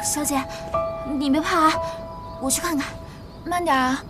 小姐，你别怕啊，我去看看，慢点啊。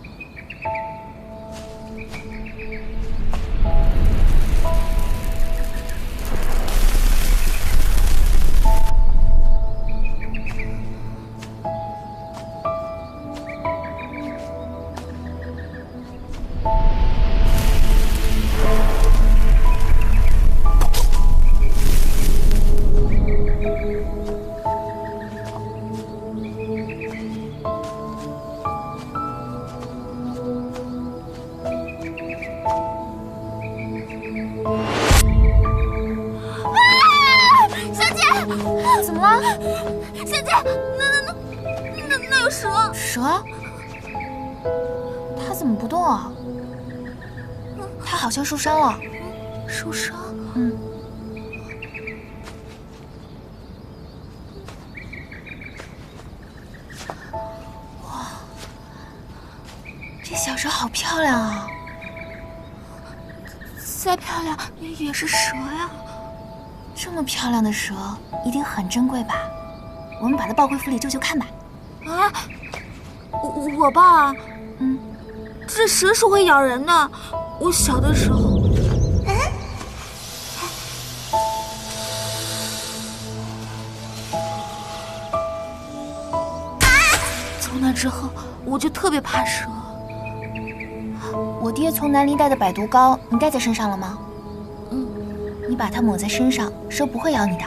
怎么了，小姐？那有蛇！蛇？它怎么不动啊？它好像受伤了。受伤？嗯。哇，这小蛇好漂亮啊！再漂亮也是蛇呀。这么漂亮的蛇，一定很珍贵吧？我们把它抱回府里救救看吧。啊，我抱啊？嗯，这蛇是会咬人的。我小的时候，从那之后我就特别怕蛇。我爹从南离带的百毒膏，你带在身上了吗？嗯，你把它抹在身上，蛇不会咬你的。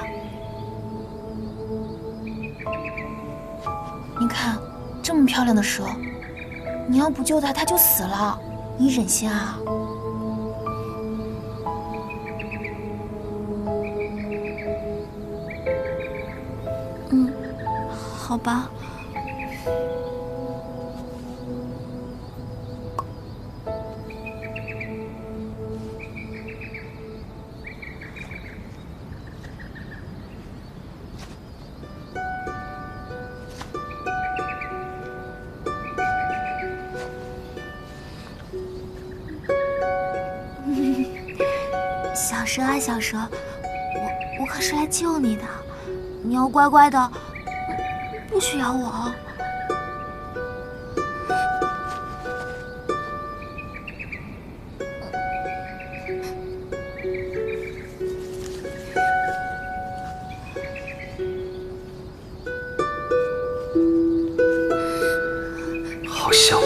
你看，这么漂亮的蛇，你要不救它，它就死了。你忍心啊？嗯，好吧。小蛇啊，小蛇，我可是来救你的，你要乖乖的，不许咬我。好香啊，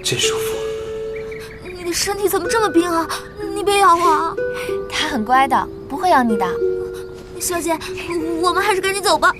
真舒服。你的身体怎么这么冰啊？你别咬我啊！它很乖的，不会咬你的。小姐，我们还是赶紧走吧。